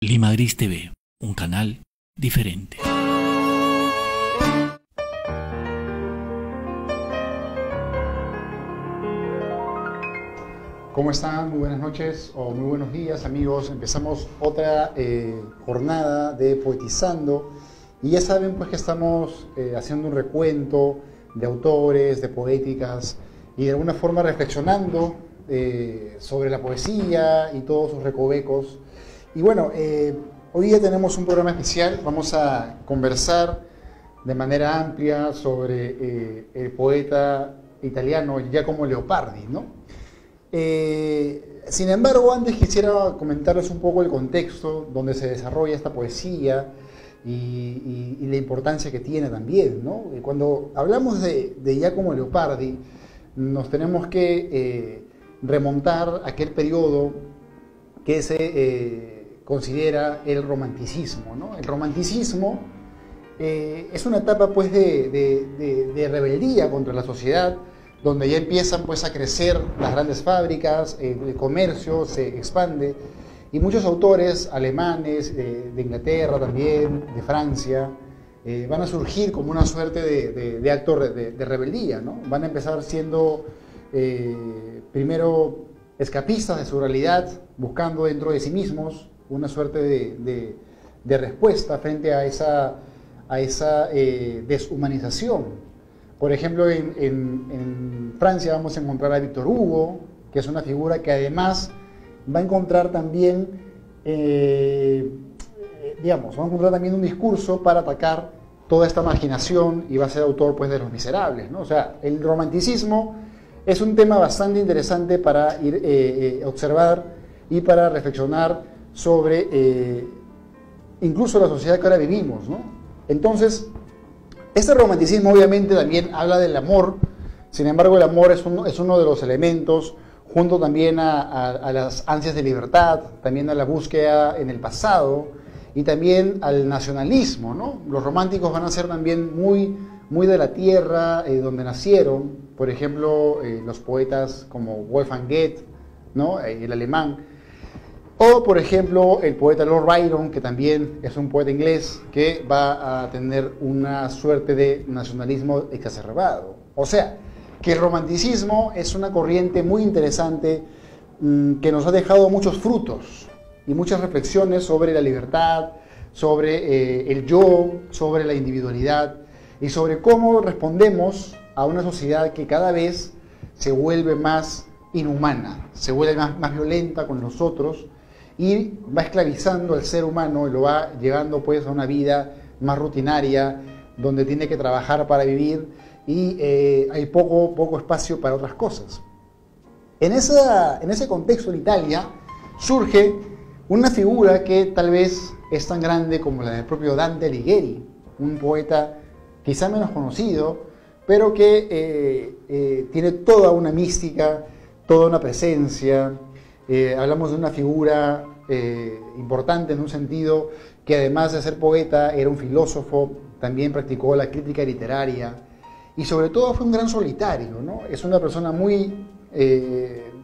Lima Gris TV, un canal diferente. ¿Cómo están? Muy buenas noches o muy buenos días, amigos. Empezamos otra jornada de Poetizando y ya saben pues que estamos haciendo un recuento de autores, de poéticas y de alguna forma reflexionando sobre la poesía y todos sus recovecos. Y bueno, hoy día tenemos un programa especial. Vamos a conversar de manera amplia sobre el poeta italiano Giacomo Leopardi, ¿no? Sin embargo, antes quisiera comentarles un poco el contexto donde se desarrolla esta poesía y la importancia que tiene también, ¿no? Cuando hablamos de Giacomo Leopardi, nos tenemos que remontar a aquel periodo que se considera el romanticismo, ¿no? El romanticismo es una etapa pues de rebeldía contra la sociedad, donde ya empiezan pues a crecer las grandes fábricas, el comercio se expande y muchos autores alemanes, de Inglaterra también, de Francia, van a surgir como una suerte de acto de rebeldía, ¿no? Van a empezar siendo primero escapistas de su realidad, buscando dentro de sí mismos una suerte de respuesta frente a esa deshumanización. Por ejemplo, en Francia vamos a encontrar a Víctor Hugo, que es una figura que además va a encontrar también, va a encontrar también un discurso para atacar toda esta marginación y va a ser autor pues, de Los Miserables, ¿no? O sea, el romanticismo es un tema bastante interesante para ir observar y para reflexionar sobre incluso la sociedad que ahora vivimos, ¿no? Entonces, este romanticismo obviamente también habla del amor. Sin embargo, el amor es uno de los elementos, junto también a las ansias de libertad, también a la búsqueda en el pasado y también al nacionalismo, ¿no? Los románticos van a ser también muy de la tierra donde nacieron. Por ejemplo, los poetas como Wolfgang Goethe, ¿no? El alemán. O, por ejemplo, el poeta Lord Byron, que también es un poeta inglés, que va a tener una suerte de nacionalismo exacerbado. O sea, que el romanticismo es una corriente muy interesante que nos ha dejado muchos frutos y muchas reflexiones sobre la libertad, sobre el yo, sobre la individualidad y sobre cómo respondemos a una sociedad que cada vez se vuelve más inhumana, se vuelve más violenta con nosotros, y va esclavizando al ser humano y lo va llevando pues a una vida más rutinaria, donde tiene que trabajar para vivir y hay poco espacio para otras cosas. En ese contexto en Italia surge una figura que tal vez es tan grande como la del propio Dante Alighieri, un poeta quizá menos conocido, pero que tiene toda una mística, toda una presencia. Hablamos de una figura importante en un sentido que además de ser poeta era un filósofo, también practicó la crítica literaria y sobre todo fue un gran solitario, ¿no? Es una persona muy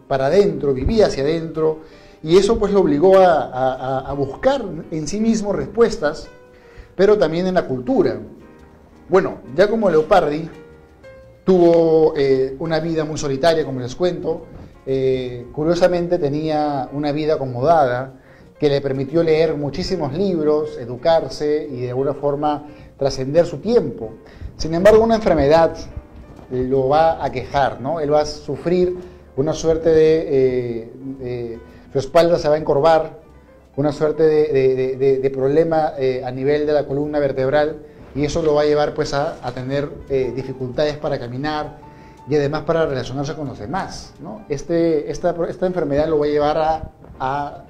para adentro, vivía hacia adentro y eso pues lo obligó a buscar en sí mismo respuestas, pero también en la cultura. Bueno, Giacomo Leopardi tuvo una vida muy solitaria, como les cuento. Curiosamente tenía una vida acomodada que le permitió leer muchísimos libros, educarse y de alguna forma trascender su tiempo. Sin embargo, una enfermedad lo va a aquejar, ¿no? Él va a sufrir una suerte su espalda se va a encorvar, una suerte de problema a nivel de la columna vertebral y eso lo va a llevar pues a tener dificultades para caminar y además para relacionarse con los demás, ¿no? Esta enfermedad lo va a llevar a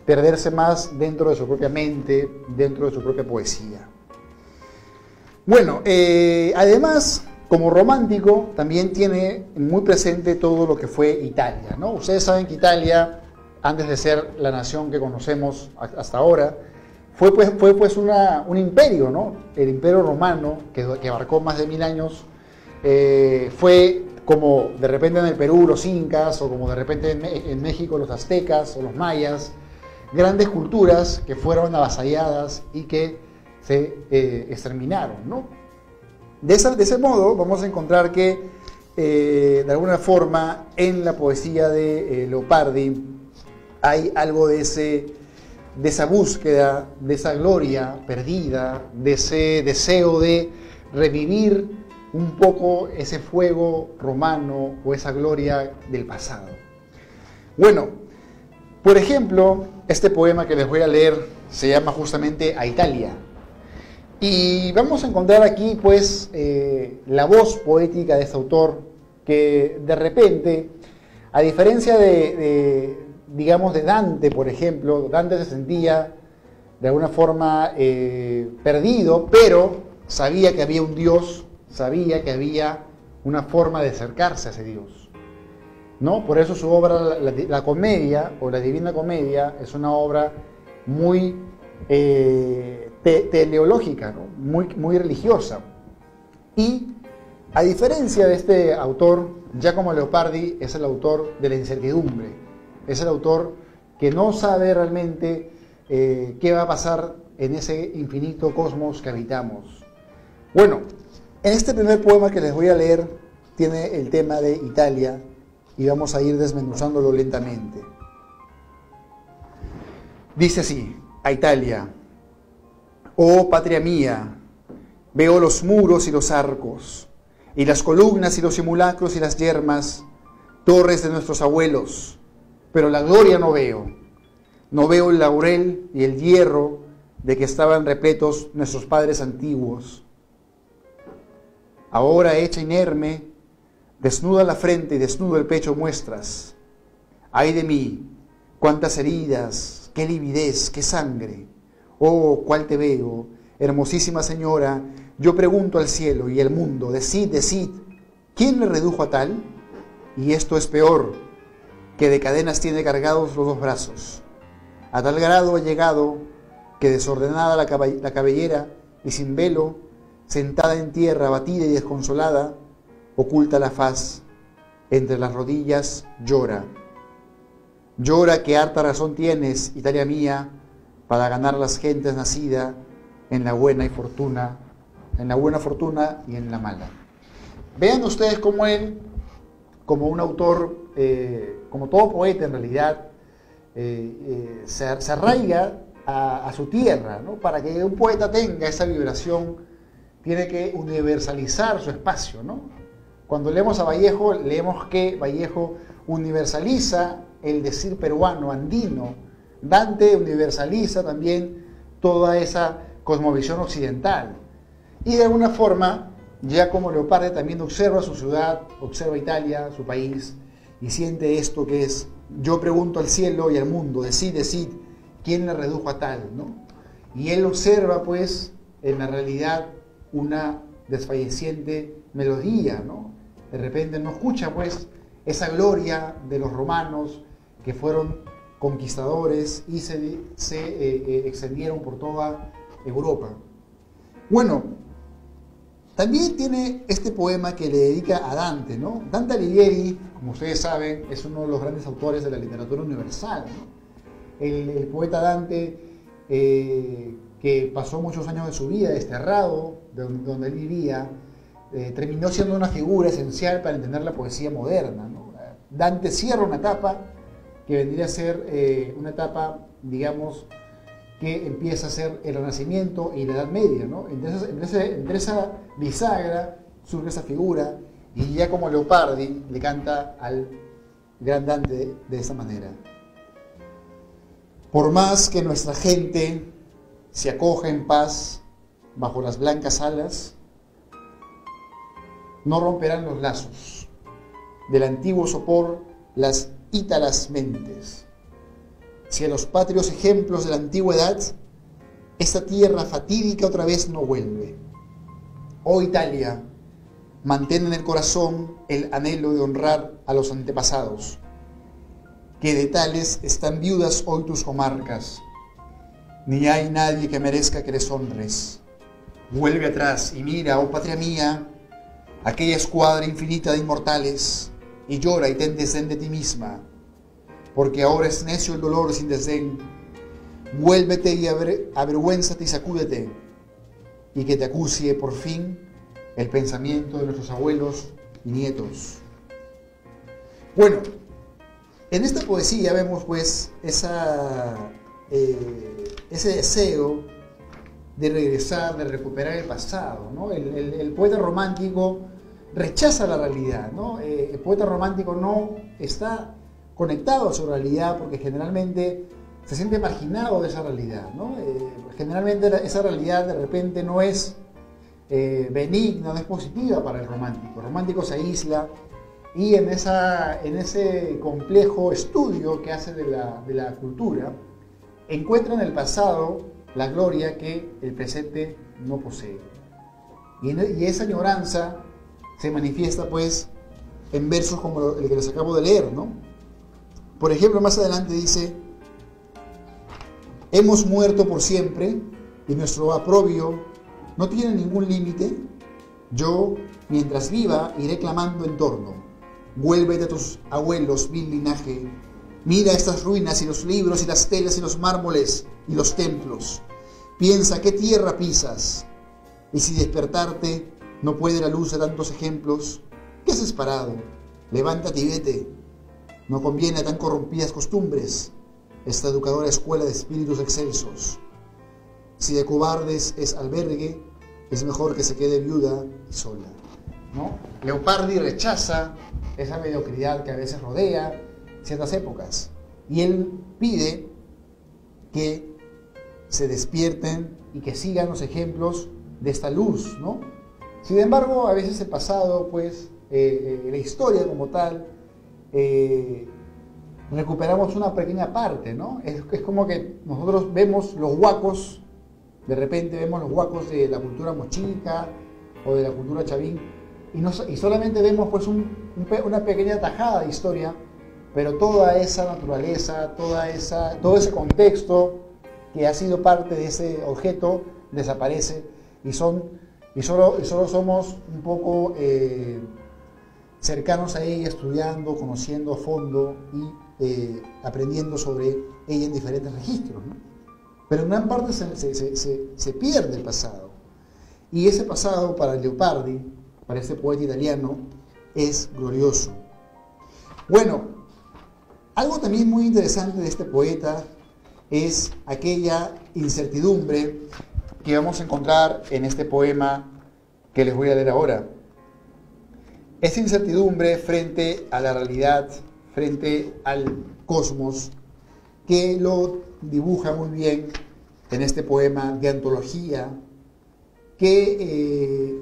perderse más dentro de su propia mente, dentro de su propia poesía. Bueno, además, como romántico, también tiene muy presente todo lo que fue Italia, ¿no? Ustedes saben que Italia, antes de ser la nación que conocemos hasta ahora, fue un imperio, ¿no? El imperio romano, que abarcó más de 1000 años, fue como de repente en el Perú los incas, o como de repente en México los aztecas o los mayas, grandes culturas que fueron avasalladas y que se exterminaron, ¿no? De ese modo vamos a encontrar que de alguna forma en la poesía de Leopardi hay algo de esa búsqueda, de esa gloria perdida, de ese deseo de revivir un poco ese fuego romano o esa gloria del pasado. Bueno, por ejemplo, este poema que les voy a leer se llama justamente A Italia. Y vamos a encontrar aquí, pues, la voz poética de este autor que de repente, a diferencia digamos, de Dante, por ejemplo, Dante se sentía de alguna forma perdido, pero sabía que había un Dios, sabía que había una forma de acercarse a ese Dios, ¿no? Por eso su obra, la Comedia o la Divina Comedia, es una obra muy teleológica, ¿no? Muy religiosa. Y a diferencia de este autor, Giacomo Leopardi es el autor de la incertidumbre, es el autor que no sabe realmente qué va a pasar en ese infinito cosmos que habitamos. Bueno, en este primer poema que les voy a leer tiene el tema de Italia y vamos a ir desmenuzándolo lentamente. Dice así: a Italia, oh patria mía, veo los muros y los arcos, y las columnas y los simulacros y las yermas, torres de nuestros abuelos, pero la gloria no veo. No veo el laurel y el hierro de que estaban repletos nuestros padres antiguos. Ahora hecha inerme, desnuda la frente y desnudo el pecho muestras. Ay de mí, cuántas heridas, qué lividez, qué sangre. Oh, cuál te veo, hermosísima señora. Yo pregunto al cielo y al mundo, decid, ¿quién le redujo a tal? Y esto es peor, que de cadenas tiene cargados los dos brazos. A tal grado ha llegado que desordenada la cabellera y sin velo, sentada en tierra, abatida y desconsolada, oculta la faz, entre las rodillas llora. Llora que harta razón tienes, Italia mía, para ganar las gentes nacida en la buena fortuna y en la mala. Vean ustedes cómo él, como un autor, como todo poeta en realidad, se arraiga a su tierra, ¿no? Para que un poeta tenga esa vibración, tiene que universalizar su espacio, ¿no? Cuando leemos a Vallejo, leemos que Vallejo universaliza el decir peruano, andino. Dante universaliza también toda esa cosmovisión occidental. Y de alguna forma, Giacomo Leopardi también observa su ciudad, observa Italia, su país, y siente esto que es: yo pregunto al cielo y al mundo, decid, ¿quién le redujo a tal? ¿No? Y él observa, pues, en la realidad una desfalleciente melodía, ¿no? De repente no escucha, pues, esa gloria de los romanos que fueron conquistadores y se extendieron por toda Europa. Bueno, también tiene este poema que le dedica a Dante, ¿no? Dante Alighieri, como ustedes saben, es uno de los grandes autores de la literatura universal, ¿no? El poeta Dante, que pasó muchos años de su vida desterrado de donde él vivía, terminó siendo una figura esencial para entender la poesía moderna, ¿no? Dante cierra una etapa que vendría a ser una etapa, digamos, que empieza a ser el Renacimiento y la Edad Media, ¿no? Entre esa bisagra surge esa figura, y ya como Leopardi le canta al gran Dante de esa manera: por más que nuestra gente se acoja en paz bajo las blancas alas, no romperán los lazos del antiguo sopor las ítalas mentes. Si a los patrios ejemplos de la antigüedad, esta tierra fatídica otra vez no vuelve. Oh Italia, mantén en el corazón el anhelo de honrar a los antepasados, que de tales están viudas hoy tus comarcas, ni hay nadie que merezca que les honres. Vuelve atrás y mira, oh patria mía, aquella escuadra infinita de inmortales, y llora y ten desdén de ti misma, porque ahora es necio el dolor sin desdén, Vuélvete y avergüénzate y sacúdete, y que te acucie por fin el pensamiento de nuestros abuelos y nietos. Bueno, en esta poesía vemos pues ese deseo de regresar, de recuperar el pasado, ¿no? El poeta romántico rechaza la realidad, ¿no? El poeta romántico no está conectado a su realidad porque generalmente se siente marginado de esa realidad, ¿no? Generalmente esa realidad de repente no es benigna, no es positiva para el romántico. El romántico se aísla y en ese complejo estudio que hace de la cultura, encuentra en el pasado la gloria que el presente no posee. Y esa añoranza se manifiesta pues en versos como el que les acabo de leer, ¿no? Por ejemplo, más adelante dice: hemos muerto por siempre y nuestro aprobio no tiene ningún límite. Yo, mientras viva, iré clamando en torno: vuélvete a tus abuelos, vil linaje. Mira estas ruinas y los libros y las telas y los mármoles y los templos. Piensa qué tierra pisas. Y si despertarte no puede la luz de tantos ejemplos, ¿qué haces parado? Levántate y vete. No conviene a tan corrompidas costumbres esta educadora escuela de espíritus excelsos. Si de cobardes es albergue, es mejor que se quede viuda y sola, ¿no? Leopardi rechaza esa mediocridad que a veces rodea ciertas épocas y él pide que se despierten y que sigan los ejemplos de esta luz, ¿no? Sin embargo, a veces el pasado, pues, la historia como tal, recuperamos una pequeña parte, ¿no? Es como que nosotros vemos los huacos, de repente vemos los huacos de la cultura mochica o de la cultura chavín y solamente vemos pues una pequeña tajada de historia, pero toda esa naturaleza, todo ese contexto que ha sido parte de ese objeto desaparece y solo somos un poco cercanos a ella, estudiando, conociendo a fondo y aprendiendo sobre ella en diferentes registros, ¿no? Pero en gran parte se pierde el pasado. Y ese pasado para Leopardi, para este poeta italiano, es glorioso. Bueno, algo también muy interesante de este poeta es aquella incertidumbre que vamos a encontrar en este poema que les voy a leer ahora. Esa incertidumbre frente a la realidad, frente al cosmos, que lo dibuja muy bien en este poema de antología, que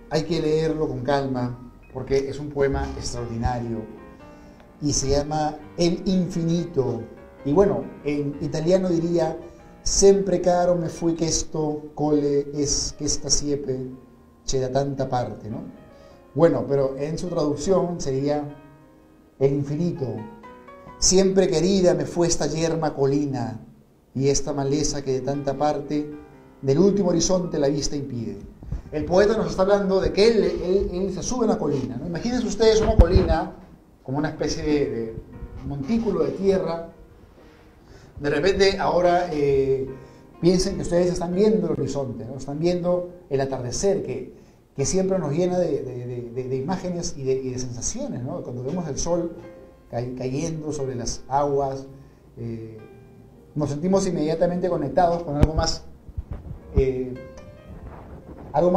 hay que leerlo con calma, porque es un poema extraordinario, y se llama El Infinito. Y bueno, en italiano diría: sempre caro me fui questo cole es que esta siepe c'è da tanta parte, ¿no? Bueno, pero en su traducción sería El Infinito. Siempre querida me fue esta yerma colina y esta maleza que de tanta parte del último horizonte la vista impide. El poeta nos está hablando de que él se sube a una colina, ¿no? Imagínense ustedes una colina como una especie de montículo de tierra. De repente ahora piensen que ustedes están viendo el horizonte, ¿no? Están viendo el atardecer que siempre nos llena de imágenes y de sensaciones, ¿no? Cuando vemos el sol cayendo sobre las aguas, nos sentimos inmediatamente conectados con algo más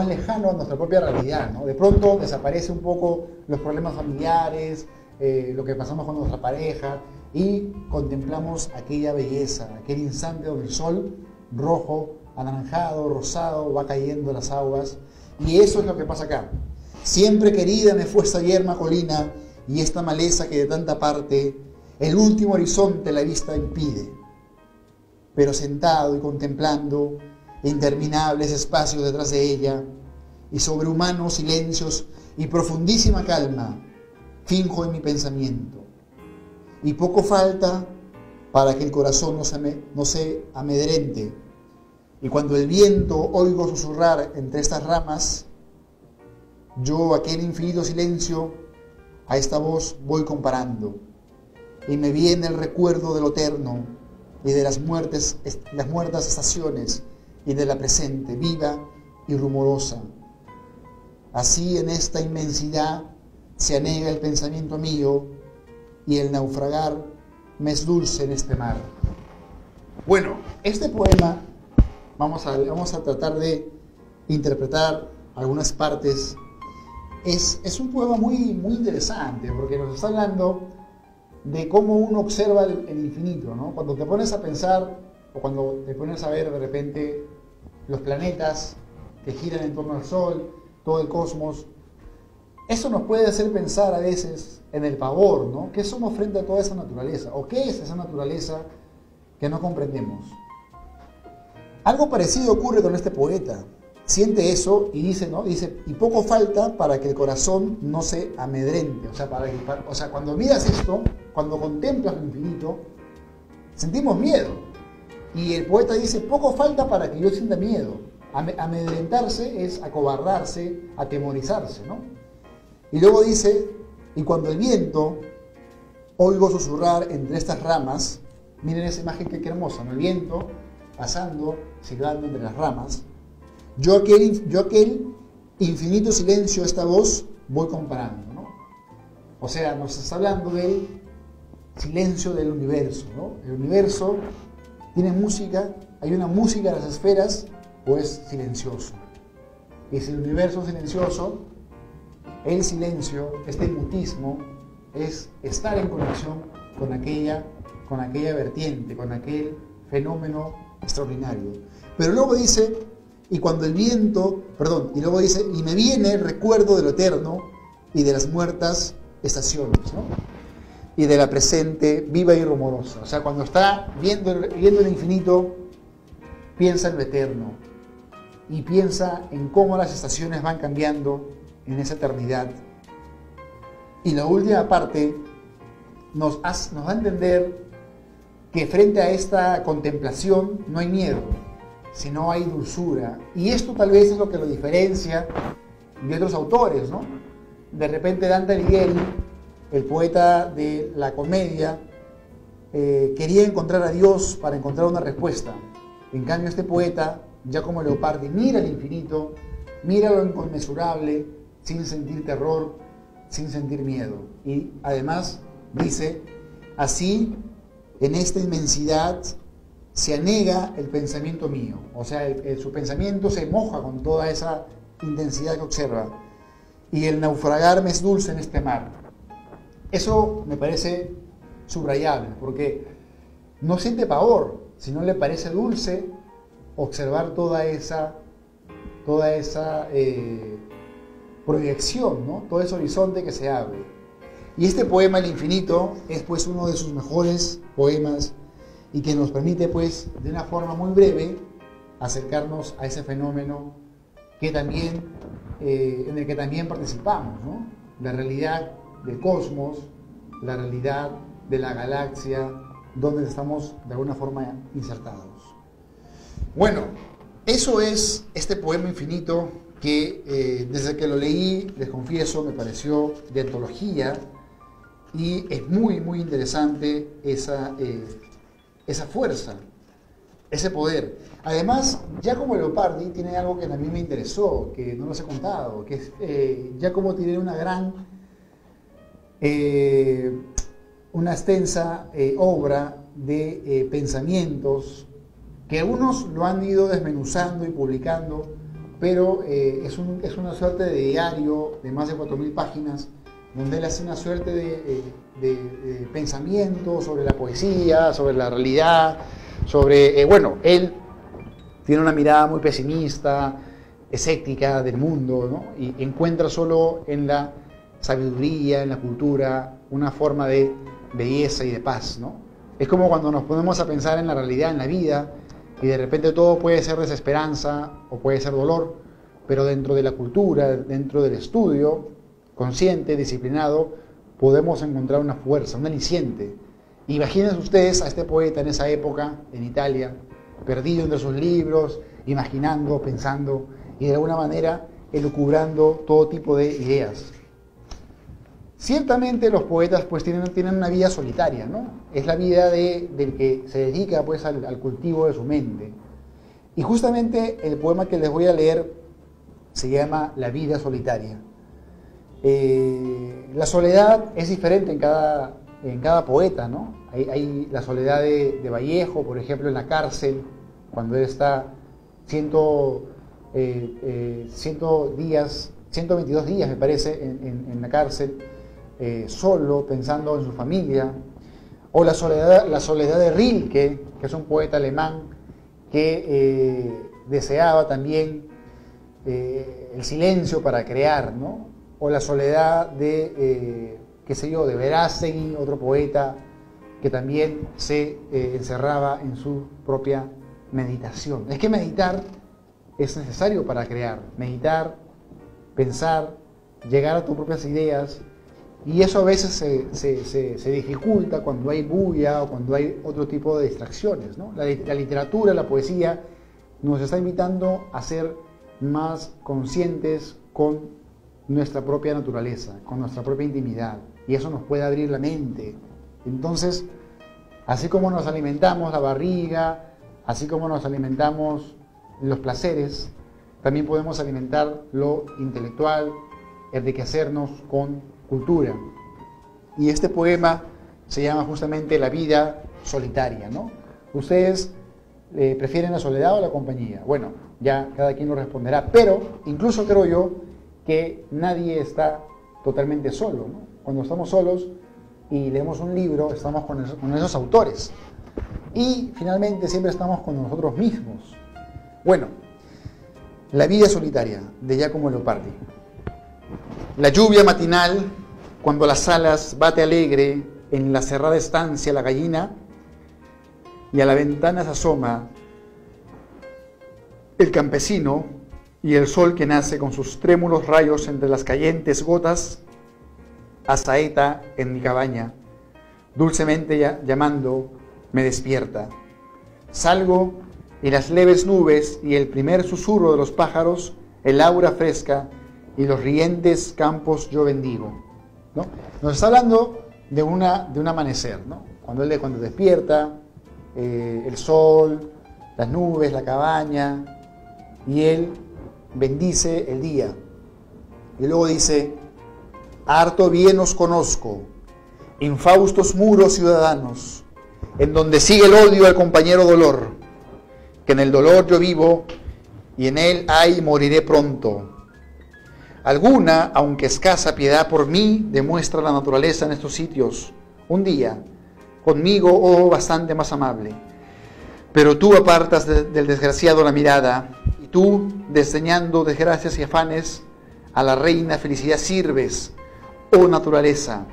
lejano a nuestra propia realidad, ¿no? De pronto desaparece un poco los problemas familiares, lo que pasamos con nuestra pareja, y contemplamos aquella belleza, aquel instante donde el sol rojo, anaranjado, rosado va cayendo en las aguas. Y eso es lo que pasa acá. Siempre querida me fue esta yerma colina y esta maleza que de tanta parte el último horizonte la vista impide. Pero sentado y contemplando interminables espacios detrás de ella y sobrehumanos silencios y profundísima calma, finjo en mi pensamiento. Y poco falta para que el corazón no se amedrente. Y cuando el viento oigo susurrar entre estas ramas, yo aquel infinito silencio a esta voz voy comparando. Y me viene el recuerdo de lo eterno, y de las muertas estaciones, y de la presente, viva y rumorosa. Así en esta inmensidad se anega el pensamiento mío, y el naufragar me es dulce en este mar. Bueno, este poema vamos a tratar de interpretar algunas partes. Es un poema muy interesante, porque nos está hablando de cómo uno observa el infinito, ¿no? Cuando te pones a pensar, o cuando te pones a ver de repente los planetas que giran en torno al Sol, todo el cosmos, eso nos puede hacer pensar a veces en el pavor, ¿no? ¿Qué somos frente a toda esa naturaleza? ¿O qué es esa naturaleza que no comprendemos? Algo parecido ocurre con este poeta. Siente eso y dice, ¿no? Dice, y poco falta para que el corazón no se amedrente. O sea, cuando miras esto, cuando contemplas lo infinito, sentimos miedo. Y el poeta dice, poco falta para que yo sienta miedo. Amedrentarse es acobardarse, atemorizarse, ¿no? Y luego dice, y cuando el viento oigo susurrar entre estas ramas, miren esa imagen que hermosa, ¿no? El viento pasando, silbando entre las ramas. Yo aquel infinito silencio, esta voz, voy comparando, ¿no? O sea, nos está hablando del silencio del universo, ¿no? El universo tiene música, hay una música de las esferas, o es silencioso. Y si el universo es silencioso, el silencio, este mutismo, es estar en conexión con aquella vertiente, con aquel fenómeno extraordinario. Pero luego dice, y cuando el viento, y luego dice, y me viene el recuerdo de lo eterno y de las muertas estaciones, ¿no? Y de la presente viva y rumorosa. O sea, cuando está viendo el infinito, piensa en lo eterno y piensa en cómo las estaciones van cambiando en esa eternidad. Y la última parte nos da a entender que frente a esta contemplación no hay miedo, sino hay dulzura. Y esto tal vez es lo que lo diferencia de otros autores, ¿no? De repente Dante Alighieri, el poeta de la comedia, quería encontrar a Dios para encontrar una respuesta. En cambio este poeta, Giacomo Leopardi, mira el infinito, mira lo inconmensurable, sin sentir terror, sin sentir miedo. Y además dice, así en esta inmensidad se anega el pensamiento mío. O sea, su pensamiento se moja con toda esa intensidad que observa. Y el naufragar me es dulce en este mar. Eso me parece subrayable, porque no siente pavor, sino le parece dulce observar toda esa proyección, ¿no? Todo ese horizonte que se abre. Y este poema, El Infinito, es pues uno de sus mejores poemas y que nos permite pues de una forma muy breve acercarnos a ese fenómeno que también, en el que también participamos, ¿no? La realidad del cosmos, la realidad de la galaxia, donde estamos de alguna forma insertados. Bueno, eso es este poema infinito que desde que lo leí, les confieso, me pareció de antología y es muy, muy interesante esa fuerza, ese poder. Además, Giacomo Leopardi tiene algo que también me interesó, que no los he contado, que es Giacomo tiene una extensa obra de pensamientos que algunos lo han ido desmenuzando y publicando, pero es una suerte de diario de más de 4.000 páginas, donde él hace una suerte de pensamiento sobre la poesía, sobre la realidad, sobre, él tiene una mirada muy pesimista, escéptica del mundo, ¿no? Y encuentra solo en la sabiduría, en la cultura, una forma de belleza y de paz, ¿no? Es como cuando nos ponemos a pensar en la realidad, en la vida, y de repente todo puede ser desesperanza o puede ser dolor, pero dentro de la cultura, dentro del estudio, consciente, disciplinado, podemos encontrar una fuerza, un aliciente. Imagínense ustedes a este poeta en esa época, en Italia, perdido entre sus libros, imaginando, pensando, y de alguna manera elucubrando todo tipo de ideas. Ciertamente los poetas pues tienen una vida solitaria, ¿no? Es la vida del que se dedica pues al cultivo de su mente. Y justamente el poema que les voy a leer se llama La vida solitaria. La soledad es diferente en cada poeta, ¿no? Hay la soledad de Vallejo, por ejemplo, en la cárcel, cuando él está 122 días, me parece, en la cárcel, solo, pensando en su familia. O la soledad de Rilke, que es un poeta alemán que deseaba también el silencio para crear, ¿no? O la soledad de, qué sé yo, de Verástegui, otro poeta que también se encerraba en su propia meditación. Es que meditar es necesario para crear. Meditar, pensar, llegar a tus propias ideas, y eso a veces se dificulta cuando hay bulla o cuando hay otro tipo de distracciones, ¿no? La literatura, la poesía nos está invitando a ser más conscientes con nuestra propia naturaleza, con nuestra propia intimidad, y eso nos puede abrir la mente. Entonces, así como nos alimentamos la barriga, así como nos alimentamos los placeres, también podemos alimentar lo intelectual, enriquecernos con cultura. Y este poema se llama justamente La vida solitaria, ¿no? ¿Ustedes prefieren la soledad o la compañía? Bueno, ya cada quien lo responderá, pero incluso creo yo que nadie está totalmente solo, ¿no? Cuando estamos solos y leemos un libro, estamos con esos autores. Y finalmente siempre estamos con nosotros mismos. Bueno, La vida solitaria, de Giacomo Leopardi. La lluvia matinal, cuando las alas bate alegre en la cerrada estancia la gallina, y a la ventana se asoma el campesino, y el sol que nace con sus trémulos rayos entre las cayentes gotas, asaeta en mi cabaña, dulcemente llamando, me despierta. Salgo y las leves nubes y el primer susurro de los pájaros, el aura fresca y los rientes campos yo bendigo, ¿no? Nos está hablando de un amanecer, ¿no? Cuando despierta, el sol, las nubes, la cabaña, y él bendice el día. Y luego dice: harto bien os conozco, infaustos muros ciudadanos, en donde sigue el odio al compañero dolor, que en el dolor yo vivo y en él ay moriré pronto. Alguna, aunque escasa piedad por mí, demuestra la naturaleza en estos sitios. Un día, conmigo, oh, bastante más amable. Pero tú apartas del desgraciado la mirada, y tú, desdeñando desgracias y afanes, a la reina felicidad sirves, oh naturaleza.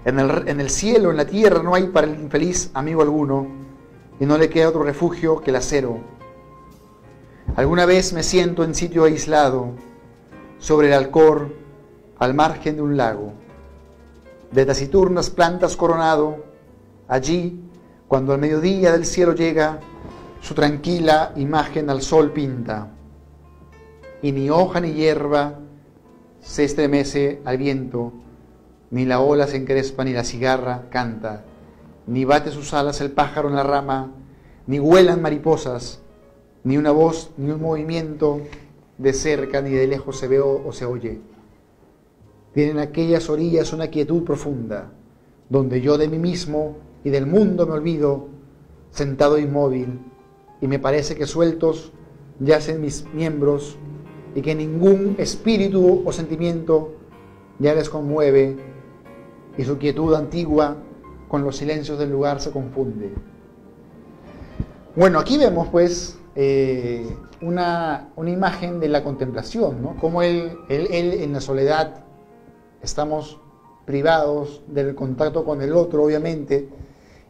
En el cielo, en la tierra, no hay para el infeliz amigo alguno, y no le queda otro refugio que el acero. Alguna vez me siento en sitio aislado, sobre el Alcor, al margen de un lago, de taciturnas plantas coronado, allí, cuando al mediodía del cielo llega, su tranquila imagen al sol pinta, y ni hoja ni hierba se estremece al viento, ni la ola se encrespa, ni la cigarra canta, ni bate sus alas el pájaro en la rama, ni vuelan mariposas, ni una voz, ni un movimiento de cerca ni de lejos se ve o se oye. Tienen aquellas orillas una quietud profunda, donde yo de mí mismo y del mundo me olvido, sentado inmóvil, y me parece que sueltos yacen mis miembros, y que ningún espíritu o sentimiento ya les conmueve, y su quietud antigua con los silencios del lugar se confunde. Bueno, aquí vemos pues una imagen de la contemplación, ¿no? Como él en la soledad, estamos privados del contacto con el otro, obviamente,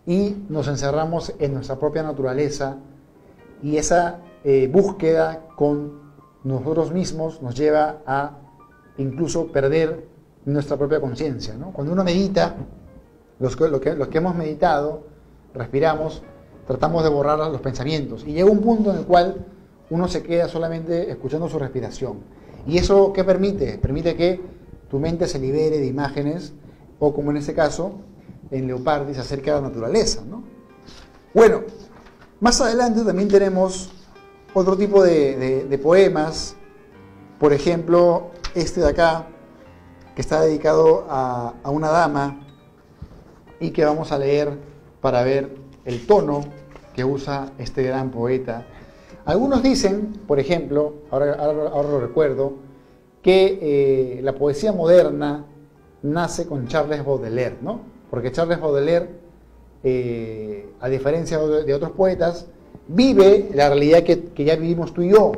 y nos encerramos en nuestra propia naturaleza, y esa búsqueda con nosotros mismos nos lleva a incluso perder nuestra propia conciencia, ¿no? Cuando uno medita, los que hemos meditado, respiramos, tratamos de borrar los pensamientos, y llega un punto en el cual uno se queda solamente escuchando su respiración. ¿Y eso qué permite? Permite que tu mente se libere de imágenes, o como en este caso, en Leopardi se acerca a la naturaleza, ¿no? Bueno, más adelante también tenemos otro tipo de poemas, por ejemplo, este de acá, que está dedicado a una dama y que vamos a leer para ver el tono que usa este gran poeta. Algunos dicen, por ejemplo, ahora lo recuerdo, que la poesía moderna nace con Charles Baudelaire, ¿no? Porque Charles Baudelaire, a diferencia de otros poetas, vive la realidad que ya vivimos tú y yo.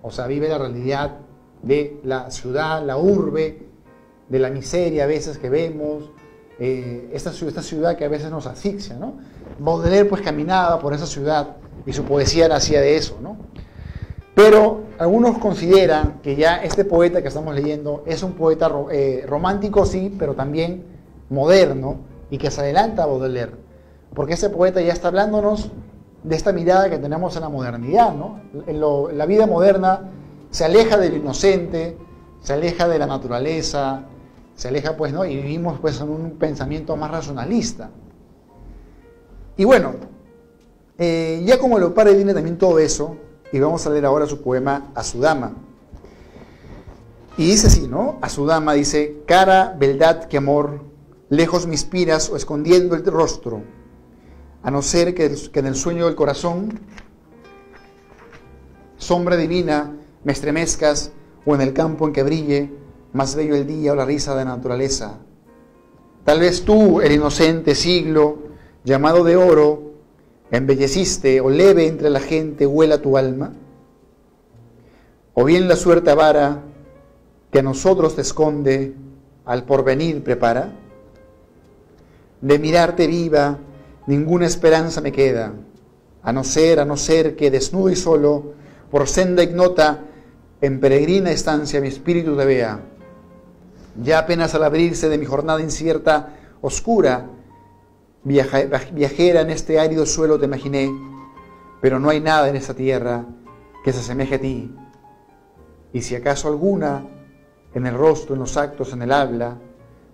O sea, vive la realidad de la ciudad, la urbe, de la miseria a veces que vemos, esta ciudad que a veces nos asfixia, ¿no? Baudelaire pues caminaba por esa ciudad y su poesía nacía de eso, ¿no? Pero algunos consideran que ya este poeta que estamos leyendo es un poeta romántico, sí, pero también moderno, y que se adelanta a Baudelaire, porque ese poeta ya está hablándonos de esta mirada que tenemos en la modernidad, ¿no? La vida moderna se aleja del inocente, se aleja de la naturaleza, se aleja, pues, ¿no? Y vivimos, pues, en un pensamiento más racionalista. Y bueno, ya como Leopardi tiene también todo eso, y vamos a leer ahora su poema A su dama. Y dice así, ¿no? A su dama dice: cara, beldad que amor, lejos me inspiras o escondiendo el rostro, a no ser que en el sueño del corazón, sombra divina, me estremezcas, o en el campo en que brille más bello el día o la risa de la naturaleza. Tal vez tú, el inocente siglo, llamado de oro, embelleciste o leve entre la gente huela tu alma, o bien la suerte avara que a nosotros te esconde, al porvenir prepara. De mirarte viva, ninguna esperanza me queda, a no ser que desnudo y solo, por senda ignota, en peregrina estancia mi espíritu te vea. Ya apenas al abrirse de mi jornada incierta, oscura, viajera en este árido suelo te imaginé, pero no hay nada en esta tierra que se asemeje a ti. Y si acaso alguna, en el rostro, en los actos, en el habla,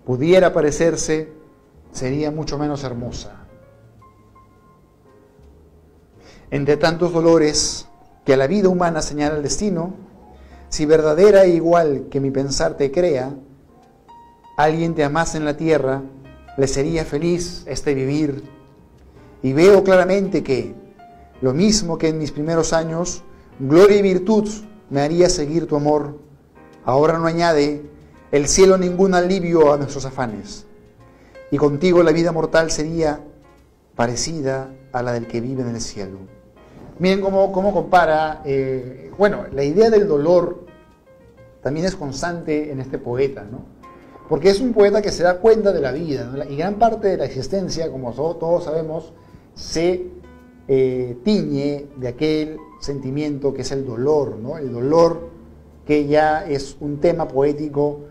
pudiera parecerse, sería mucho menos hermosa. Entre tantos dolores que a la vida humana señala el destino, si verdadera e igual que mi pensar te crea, alguien te amase en la tierra, le sería feliz este vivir. Y veo claramente que, lo mismo que en mis primeros años, gloria y virtud me haría seguir tu amor. Ahora no añade el cielo ningún alivio a nuestros afanes, y contigo la vida mortal sería parecida a la del que vive en el cielo. Miren cómo compara, bueno, la idea del dolor también es constante en este poeta, ¿no? Porque es un poeta que se da cuenta de la vida, ¿no? Y gran parte de la existencia, como todos sabemos, se tiñe de aquel sentimiento que es el dolor, ¿no? El dolor que ya es un tema poético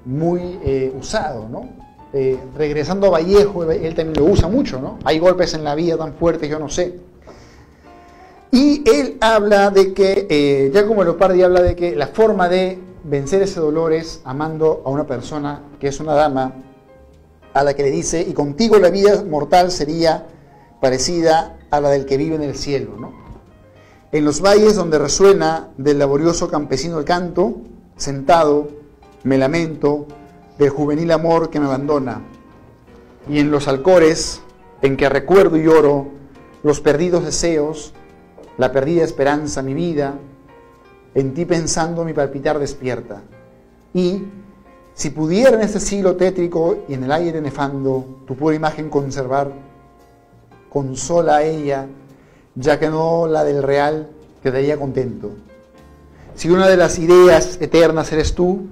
muy usado, ¿no? Regresando a Vallejo, él también lo usa mucho, ¿no? Hay golpes en la vida tan fuertes, yo no sé. Y él habla de que, ya como Leopardi habla de que la forma de vencer ese dolor es amando a una persona que es una dama, a la que le dice: y contigo la vida mortal sería parecida a la del que vive en el cielo, ¿no? En los valles donde resuena del laborioso campesino el canto, sentado me lamento del juvenil amor que me abandona, y en los alcores en que recuerdo y lloro los perdidos deseos, la perdida esperanza, mi vida, en ti pensando mi palpitar despierta. Y si pudiera en este siglo tétrico y en el aire nefando tu pura imagen conservar, consola a ella, ya que no la del real, quedaría contento. Si una de las ideas eternas eres tú,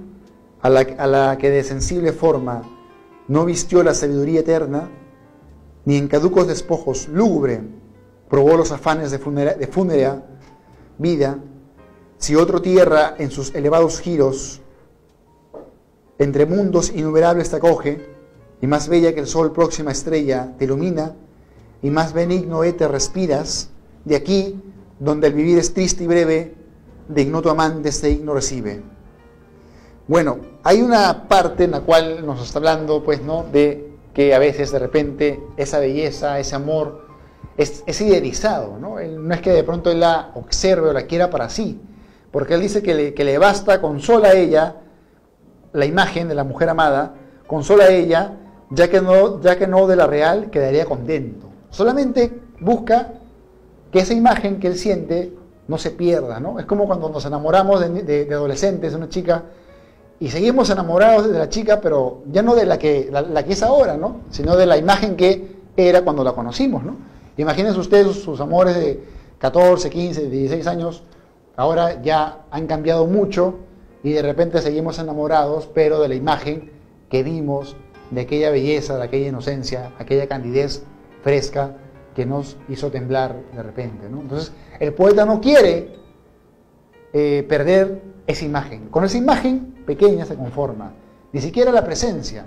a la que de sensible forma no vistió la sabiduría eterna, ni en caducos despojos lúgubre probó los afanes de fúnea vida, si otro tierra en sus elevados giros entre mundos innumerables te acoge, y más bella que el sol próxima estrella te ilumina, y más benigno éter respiras, de aquí, donde el vivir es triste y breve, de ignoto amante este himno recibe. Bueno, hay una parte en la cual nos está hablando, pues, ¿no?, de que a veces de repente esa belleza, ese amor es idealizado, ¿no? No es que de pronto él la observe o la quiera para sí, porque él dice que le basta con sola ella, la imagen de la mujer amada, con sola ella, ya que no de la real quedaría contento. Solamente busca que esa imagen que él siente no se pierda, ¿no? Es como cuando nos enamoramos de adolescentes, de una chica, y seguimos enamorados de la chica, pero ya no de la que es ahora, ¿no?, sino de la imagen que era cuando la conocimos, ¿no? Imagínense ustedes sus amores de 14, 15, 16 años, ahora ya han cambiado mucho y de repente seguimos enamorados, pero de la imagen que vimos, de aquella belleza, de aquella inocencia, aquella candidez fresca que nos hizo temblar de repente, ¿no? Entonces, el poeta no quiere perder esa imagen. Con esa imagen pequeña se conforma, ni siquiera la presencia,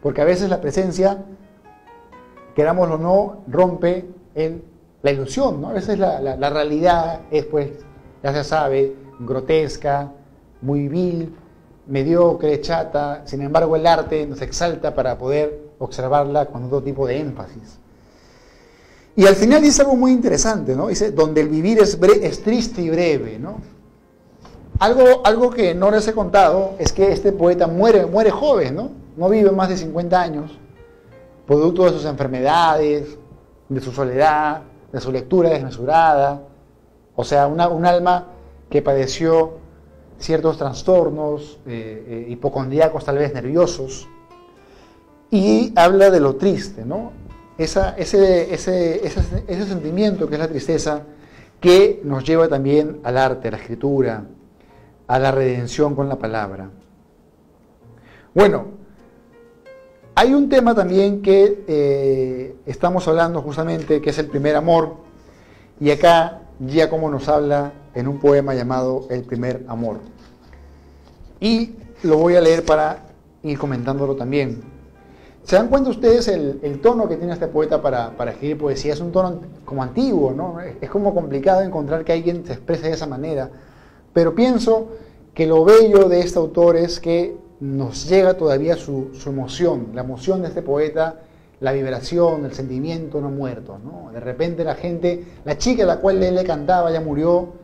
porque a veces la presencia, querámoslo o no, rompe la ilusión, ¿no? A veces la realidad es, pues, ya se sabe, grotesca, muy vil, mediocre, chata. Sin embargo, el arte nos exalta para poder observarla con otro tipo de énfasis. Y al final dice algo muy interesante, ¿no? Dice, donde el vivir es triste y breve, ¿no? Algo que no les he contado es que este poeta muere joven, ¿no? No vive más de 50 años, producto de sus enfermedades, de su soledad, de su lectura desmesurada, o sea, un alma que padeció ciertos trastornos hipocondríacos, tal vez nerviosos, y habla de lo triste, ¿no? Ese sentimiento que es la tristeza, que nos lleva también al arte, a la escritura, a la redención con la palabra. Bueno, hay un tema también que estamos hablando justamente, que es el primer amor, y acá Giacomo nos habla en un poema llamado El primer amor. Y lo voy a leer para ir comentándolo también. ¿Se dan cuenta ustedes el tono que tiene este poeta para escribir poesía? Es un tono como antiguo, ¿no? Es como complicado encontrar que alguien se exprese de esa manera, pero pienso que lo bello de este autor es que nos llega todavía su emoción, la emoción de este poeta, la vibración, el sentimiento no ha muerto, ¿no? De repente la gente, la chica a la cual él le cantaba ya murió,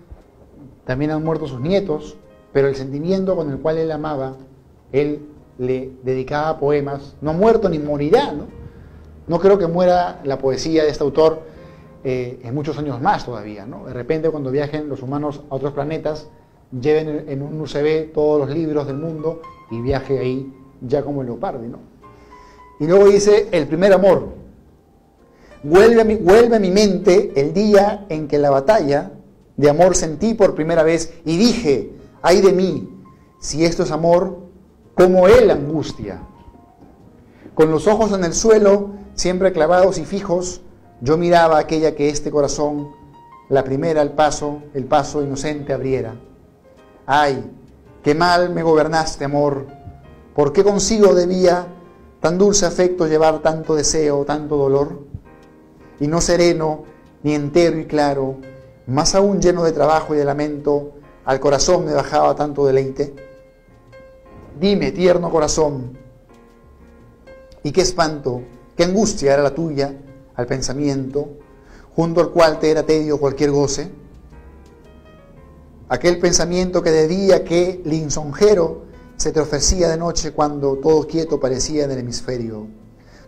también han muerto sus nietos, pero el sentimiento con el cual él amaba, él le dedicaba poemas, no ha muerto ni morirá, ¿no? No creo que muera la poesía de este autor en muchos años más todavía, ¿no? De repente, cuando viajen los humanos a otros planetas, lleven en un UCB todos los libros del mundo y viaje ahí Giacomo Leopardi, ¿no? Y luego dice, el primer amor. Vuelve a mi mente el día en que la batalla de amor sentí por primera vez y dije, ay de mí, si esto es amor, como él angustia. Con los ojos en el suelo, siempre clavados y fijos, yo miraba aquella que este corazón, la primera el paso inocente abriera. Ay, qué mal me gobernaste, amor, ¿por qué consigo debía tan dulce afecto llevar tanto deseo, tanto dolor? Y no sereno, ni entero y claro, más aún lleno de trabajo y de lamento, al corazón me bajaba tanto deleite. Dime, tierno corazón, y qué espanto, qué angustia era la tuya al pensamiento, junto al cual te era tedio cualquier goce. Aquel pensamiento que de día que lisonjero se te ofrecía de noche cuando todo quieto parecía en el hemisferio.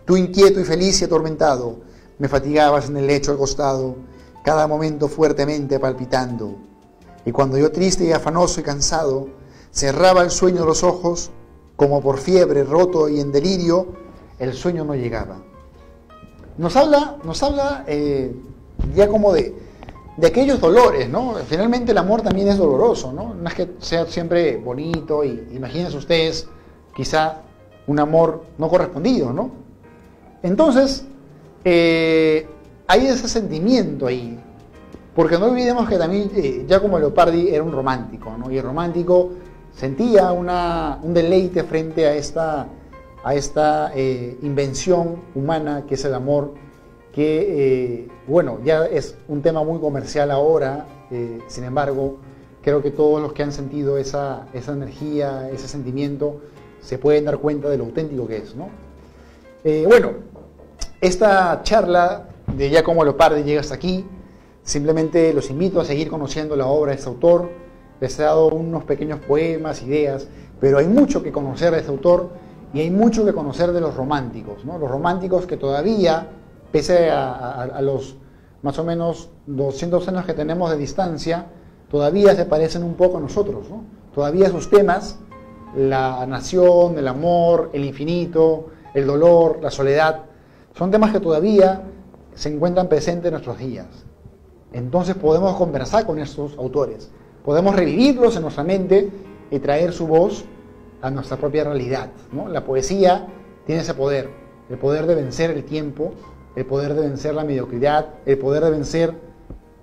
Tú inquieto y feliz y atormentado, me fatigabas en el lecho al costado, cada momento fuertemente palpitando. Y cuando yo triste y afanoso y cansado, cerraba el sueño los ojos, como por fiebre, roto y en delirio, el sueño no llegaba. Nos habla ya como de aquellos dolores, ¿no? Finalmente el amor también es doloroso, ¿no? No es que sea siempre bonito, y imagínense ustedes quizá un amor no correspondido, ¿no? Entonces, hay ese sentimiento ahí, porque no olvidemos que también Giacomo Leopardi era un romántico, ¿no? Y el romántico sentía un deleite frente a esta invención humana que es el amor, que, bueno, ya es un tema muy comercial ahora, sin embargo, creo que todos los que han sentido esa energía, ese sentimiento, se pueden dar cuenta de lo auténtico que es, ¿no? Bueno, esta charla de Giacomo Leopardi llega hasta aquí. Simplemente los invito a seguir conociendo la obra de este autor. Les he dado unos pequeños poemas, ideas, pero hay mucho que conocer de este autor y hay mucho que conocer de los románticos, ¿no? Los románticos que todavía, pese a los más o menos 200 años que tenemos de distancia, todavía se parecen un poco a nosotros, ¿no? Todavía sus temas, la nación, el amor, el infinito, el dolor, la soledad, son temas que todavía se encuentran presentes en nuestros días. Entonces podemos conversar con estos autores, podemos revivirlos en nuestra mente y traer su voz a nuestra propia realidad, ¿no? La poesía tiene ese poder, el poder de vencer el tiempo, el poder de vencer la mediocridad, el poder de vencer,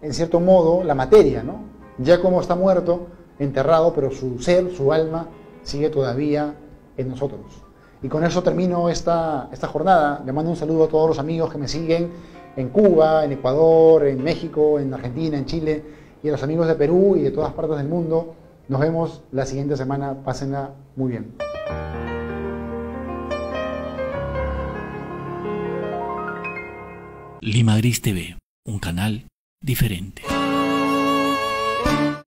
en cierto modo, la materia, ¿no? Giacomo está muerto, enterrado, pero su ser, su alma, sigue todavía en nosotros. Y con eso termino esta jornada. Le mando un saludo a todos los amigos que me siguen en Cuba, en Ecuador, en México, en Argentina, en Chile, y a los amigos de Perú y de todas partes del mundo. Nos vemos la siguiente semana. Pásenla muy bien. Lima Gris TV, un canal diferente.